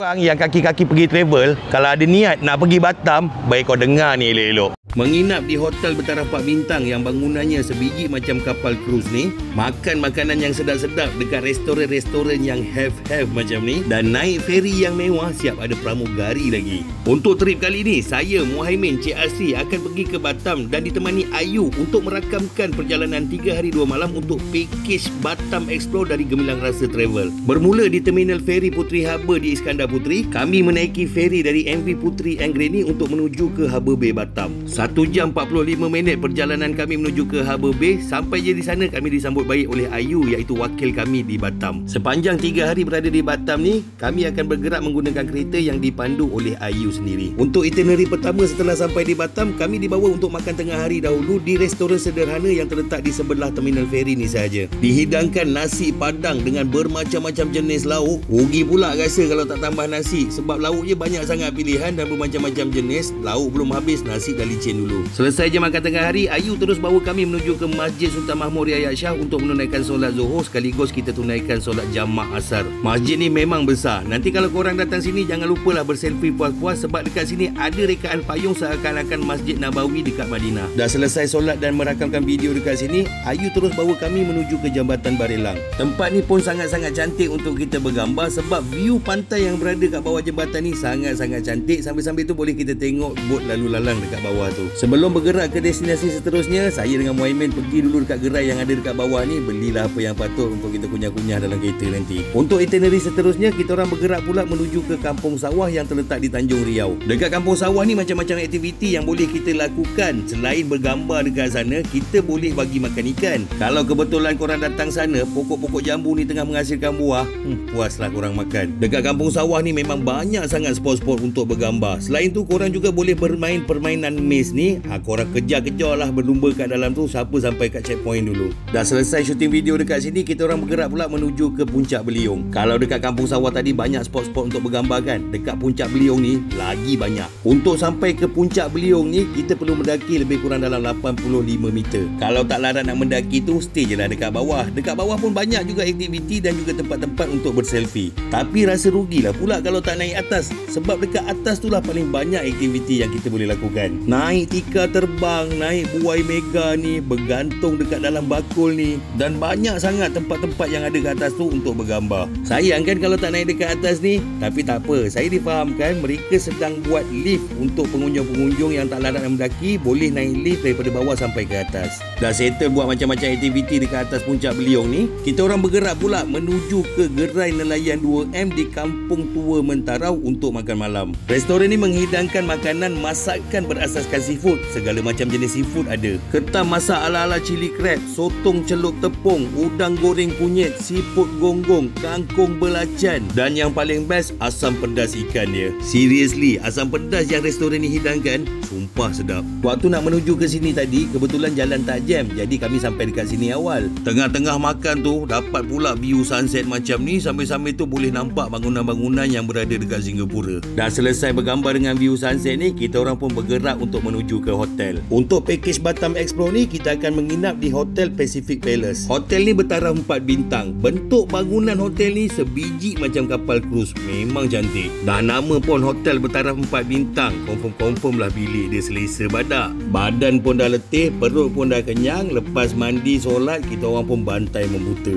Orang yang kaki-kaki pergi travel, kalau ada niat nak pergi Batam, baik kau dengar ni elok-elok. Menginap di hotel bertaraf 4 bintang yang bangunannya sebiji macam kapal cruise ni, makan makanan yang sedap-sedap dekat restoran-restoran yang have macam ni, dan naik feri yang mewah, siap ada pramugari lagi. Untuk trip kali ni, saya Muhaimin Cik Asri akan pergi ke Batam dan ditemani Ayu untuk merakamkan perjalanan 3 hari 2 malam untuk package Batam Explore dari Gemilang Rasa Travel. Bermula di Terminal Feri Puteri Harbour di Iskandar Puteri, kami menaiki feri dari MV Puteri Anggreni untuk menuju ke Harbour Bay Batam. 1 jam 45 minit perjalanan kami menuju ke Harbour Bay. Sampai je di sana kami disambut baik oleh Ayu, iaitu wakil kami di Batam. Sepanjang 3 hari berada di Batam ni, kami akan bergerak menggunakan kereta yang dipandu oleh Ayu sendiri. Untuk itinerary pertama setelah sampai di Batam, kami dibawa untuk makan tengah hari dahulu di restoran sederhana yang terletak di sebelah terminal feri ni sahaja. Dihidangkan nasi padang dengan bermacam-macam jenis lauk. Rugi pula rasa kalau tak tambah nasi, sebab lauknya banyak sangat pilihan dan bermacam-macam jenis. Lauk belum habis, nasi dah licin dulu. Selesai je makan tengah hari, Ayu terus bawa kami menuju ke Masjid Sultan Mahmud Riyad Shah untuk menunaikan solat Zuhur, sekaligus kita tunaikan solat Jamak Asar. Masjid ni memang besar. Nanti kalau korang datang sini, jangan lupalah berselfie puas-puas, sebab dekat sini ada rekaan payung seakan-akan Masjid Nabawi dekat Madinah. Dah selesai solat dan merakamkan video dekat sini, Ayu terus bawa kami menuju ke Jambatan Barelang. Tempat ni pun sangat-sangat cantik untuk kita bergambar, sebab view pantai yang berada kat bawah jambatan ni sangat-sangat cantik. Sambil-sambil tu boleh kita tengok bot lalu lalang dekat bawah tu. Sebelum bergerak ke destinasi seterusnya, saya dengan Muhaimin pergi dulu dekat gerai yang ada dekat bawah ni, belilah apa yang patut untuk kita kunyah-kunyah dalam kereta nanti. Untuk itinerary seterusnya, kita orang bergerak pula menuju ke Kampung Sawah yang terletak di Tanjung Riau. Dekat Kampung Sawah ni macam-macam aktiviti yang boleh kita lakukan. Selain bergambar dekat sana, kita boleh bagi makan ikan. Kalau kebetulan korang datang sana, pokok-pokok jambu ni tengah menghasilkan buah, puaslah korang makan. Dekat Kampung Sawah ni memang banyak sangat spot-spot untuk bergambar. Selain tu, korang juga boleh bermain permainan maze ni. Korang kejar-kejar lah berlumba kat dalam tu, siapa sampai kat checkpoint dulu. Dah selesai syuting video dekat sini, kita orang bergerak pula menuju ke Puncak Beliung. Kalau dekat Kampung Sawah tadi banyak spot-spot untuk bergambar kan, dekat Puncak Beliung ni lagi banyak. Untuk sampai ke Puncak Beliung ni, kita perlu mendaki lebih kurang dalam 85 meter. Kalau tak larat nak mendaki tu, stay je lah dekat bawah. Dekat bawah pun banyak juga aktiviti dan juga tempat-tempat untuk berselfie. Tapi rasa rugilah pula kalau tak naik atas, sebab dekat atas tu lah paling banyak aktiviti yang kita boleh lakukan. Naik tikar terbang, naik buai mega ni, bergantung dekat dalam bakul ni, dan banyak sangat tempat-tempat yang ada kat atas tu untuk bergambar. Sayang kan kalau tak naik dekat atas ni, tapi tak apa, saya difahamkan mereka sedang buat lift untuk pengunjung-pengunjung yang tak larat nak mendaki, boleh naik lift daripada bawah sampai ke atas. Dah settle buat macam-macam aktiviti dekat atas Puncak Beliung ni, kita orang bergerak pula menuju ke gerai nelayan 2M di Kampung Tua Mentarau untuk makan malam. Restoran ni menghidangkan makanan masakan berasaskan seafood. Segala macam jenis seafood ada. Ketam masak ala-ala cili crab, sotong celup tepung, udang goreng kunyit, siput gonggong, kangkung belacan, dan yang paling best, asam pedas ikan dia. Seriously, asam pedas yang restoran ni hidangkan sumpah sedap. Waktu nak menuju ke sini tadi, kebetulan jalan tak jam, jadi kami sampai dekat sini awal. Tengah-tengah makan tu, dapat pula view sunset macam ni. Sambil-sambil tu boleh nampak bangunan-bangunan yang berada dekat Singapura. Dah selesai bergambar dengan view sunset ni, kita orang pun bergerak untuk menuju ke hotel. Untuk package Batam Explore ni, kita akan menginap di Hotel Pacific Palace. Hotel ni bertaraf 4 bintang. Bentuk bangunan hotel ni sebiji macam kapal cruise. Memang cantik. Dah nama pun hotel bertaraf 4 bintang, confirm lah bilik dia selesa badak. Badan pun dah letih, perut pun dah kenyang. Lepas mandi solat, kita orang pun bantai membuta.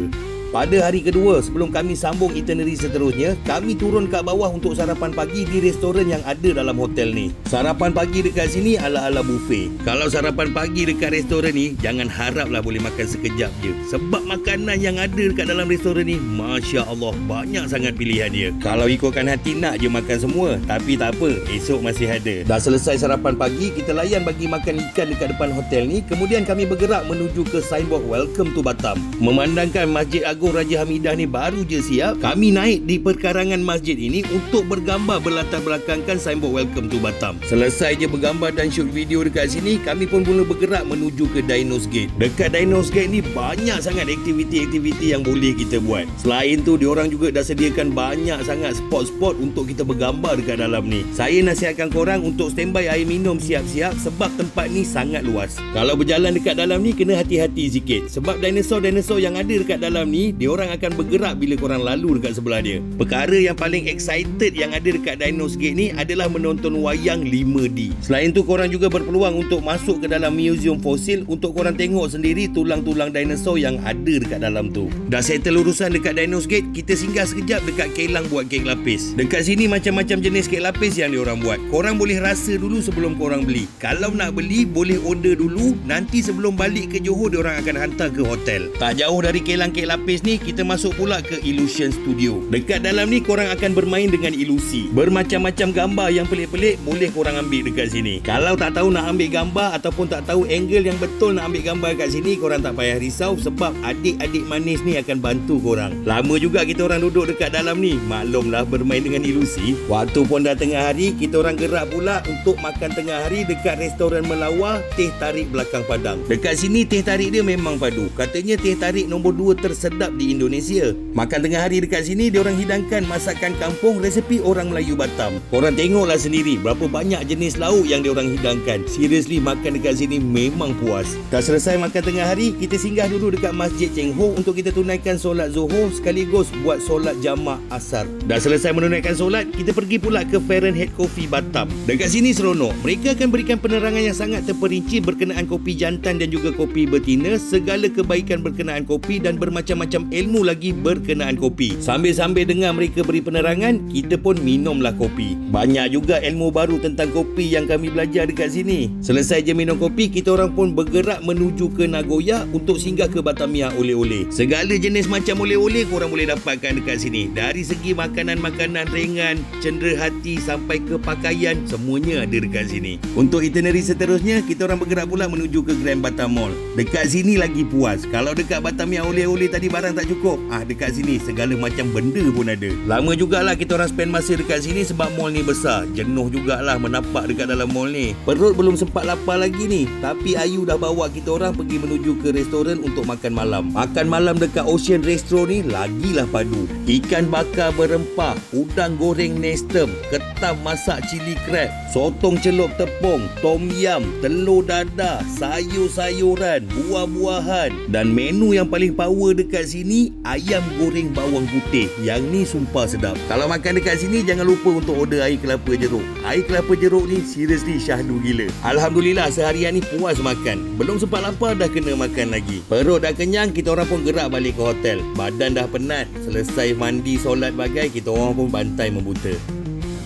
Pada hari kedua, sebelum kami sambung itinerary seterusnya, kami turun kat bawah untuk sarapan pagi di restoran yang ada dalam hotel ni. Sarapan pagi dekat sini ala-ala buffet. Kalau sarapan pagi dekat restoran ni, jangan haraplah boleh makan sekejap je. Sebab makanan yang ada dekat dalam restoran ni, Masya Allah, banyak sangat pilihan dia. Kalau ikutkan hati nak je makan semua. Tapi tak apa, esok masih ada. Dah selesai sarapan pagi, kita layan bagi makan ikan dekat depan hotel ni. Kemudian kami bergerak menuju ke signboard Welcome to Batam. Memandangkan Masjid Agung Raja Hamidah ni baru je siap, kami naik di perkarangan masjid ini untuk bergambar berlatar belakangkan signboard Welcome to Batam. Selesai je bergambar dan shoot video dekat sini, kami pun mula bergerak menuju ke Dinos Gate. Dekat Dinos Gate ni banyak sangat aktiviti-aktiviti yang boleh kita buat. Selain tu, diorang juga dah sediakan banyak sangat spot-spot untuk kita bergambar dekat dalam ni. Saya nasihatkan korang untuk standby air minum siap-siap sebab tempat ni sangat luas. Kalau berjalan dekat dalam ni, kena hati-hati sikit sebab dinosaur-dinosaur yang ada dekat dalam ni diorang akan bergerak bila korang lalu dekat sebelah dia. Perkara yang paling excited yang ada dekat Dinos Gate ni adalah menonton wayang 5D. Selain tu korang juga berpeluang untuk masuk ke dalam museum fosil untuk korang tengok sendiri tulang-tulang dinosaur yang ada dekat dalam tu. Dah settle urusan dekat Dinos Gate, kita singgah sekejap dekat Kelang buat kek lapis. Dekat sini macam-macam jenis kek lapis yang diorang buat. Korang boleh rasa dulu sebelum korang beli. Kalau nak beli, boleh order dulu. Nanti sebelum balik ke Johor, diorang akan hantar ke hotel. Tak jauh dari Kelang kek lapis ni, kita masuk pula ke Illusion Studio. Dekat dalam ni korang akan bermain dengan ilusi. Bermacam-macam gambar yang pelik-pelik boleh korang ambil dekat sini. Kalau tak tahu nak ambil gambar ataupun tak tahu angle yang betul nak ambil gambar kat sini, korang tak payah risau sebab adik-adik manis ni akan bantu korang. Lama juga kita orang duduk dekat dalam ni. Maklumlah bermain dengan ilusi. Waktu pun dah tengah hari, kita orang gerak pula untuk makan tengah hari dekat restoran Melawar Teh Tarik belakang Padang. Dekat sini teh tarik dia memang padu. Katanya teh tarik nombor 2 tersedap di Indonesia. Makan tengah hari dekat sini, dia orang hidangkan masakan kampung resepi orang Melayu Batam. Korang tengoklah sendiri berapa banyak jenis lauk yang dia orang hidangkan. Seriously, makan dekat sini memang puas. Dah selesai makan tengah hari, kita singgah dulu dekat Masjid Cheng Ho untuk kita tunaikan solat Zuhur sekaligus buat solat jamak asar. Dah selesai menunaikan solat, kita pergi pula ke Fahrenheit Coffee Batam. Dekat sini seronok. Mereka akan berikan penerangan yang sangat terperinci berkenaan kopi jantan dan juga kopi betina, segala kebaikan berkenaan kopi dan bermacam-macam ilmu lagi berkenaan kopi. Sambil-sambil dengar mereka beri penerangan, kita pun minumlah kopi. Banyak juga ilmu baru tentang kopi yang kami belajar dekat sini. Selesai je minum kopi, kita orang pun bergerak menuju ke Nagoya untuk singgah ke Batavia oleh-oleh. Segala jenis macam oleh-oleh korang boleh dapatkan dekat sini. Dari segi makanan-makanan ringan, cendera hati sampai ke pakaian, semuanya ada dekat sini. Untuk itinerary seterusnya, kita orang bergerak pula menuju ke Grand Batam Mall. Dekat sini lagi puas. Kalau dekat Batavia oleh-oleh tadi barang tak cukup, dekat sini segala macam benda pun ada. Lama jugalah kita orang spend masa dekat sini sebab mall ni besar. Jenuh jugalah menapak dekat dalam mall ni. Perut belum sempat lapar lagi ni, tapi Ayu dah bawa kita orang pergi menuju ke restoran untuk makan malam. Makan malam dekat Ocean Restro ni lagilah padu. Ikan bakar berempah, udang goreng nestem, ketam masak cili crab, sotong celup tepung, tom yam, telur dadah, sayur-sayuran, buah-buahan, dan menu yang paling power dekat sini, ayam goreng bawang putih. Yang ni sumpah sedap. Kalau makan dekat sini, jangan lupa untuk order air kelapa jeruk. Air kelapa jeruk ni seriously syahdu gila. Alhamdulillah seharian ni puas makan. Belum sempat lapar dah kena makan lagi. Perut dah kenyang, kita orang pun gerak balik ke hotel. Badan dah penat. Selesai mandi solat bagai, kita orang pun bantai membuta.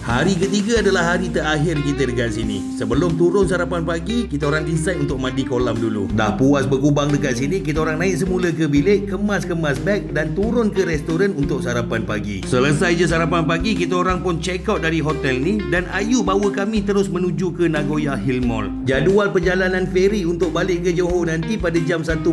Hari ketiga adalah hari terakhir kita dekat sini. Sebelum turun sarapan pagi, kita orang decide untuk mandi kolam dulu. Dah puas berkubang dekat sini, kita orang naik semula ke bilik, kemas-kemas beg dan turun ke restoran untuk sarapan pagi. Selesai je sarapan pagi, kita orang pun check out dari hotel ni dan Ayu bawa kami terus menuju ke Nagoya Hill Mall. Jadual perjalanan feri untuk balik ke Johor nanti pada jam 1.45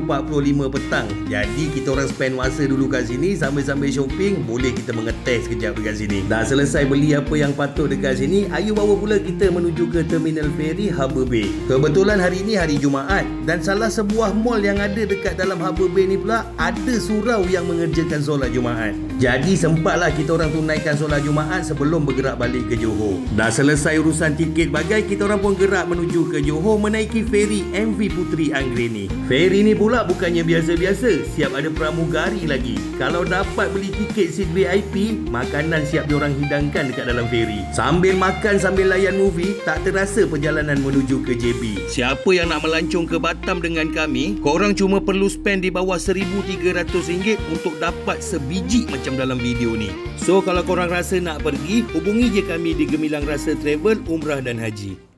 petang. Jadi kita orang spend masa dulu kat sini sambil-sambil shopping, boleh kita mengetes sekejap dekat sini. Dah selesai beli apa yang patut dekat sini, Ayu bawa pula kita menuju ke terminal feri Harbour Bay. Kebetulan hari ini hari Jumaat dan salah sebuah mall yang ada dekat dalam Harbour Bay ni pula ada surau yang mengerjakan solat Jumaat. Jadi sempatlah kita orang tunaikan solat Jumaat sebelum bergerak balik ke Johor. Dah selesai urusan tiket bagai, kita orang pun gerak menuju ke Johor menaiki feri MV Puteri Anggreni. Feri ni pula bukannya biasa-biasa, siap ada pramugari lagi. Kalau dapat beli tiket seat VIP, makanan siap diorang hidangkan dekat dalam feri. Sambil makan sambil layan movie, tak terasa perjalanan menuju ke JB. Siapa yang nak melancong ke Batam dengan kami, korang cuma perlu spend di bawah RM1,300 untuk dapat sebiji macam dalam video ni. So kalau korang rasa nak pergi, hubungi je kami di Gemilang Rasa Travel, Umrah dan Haji.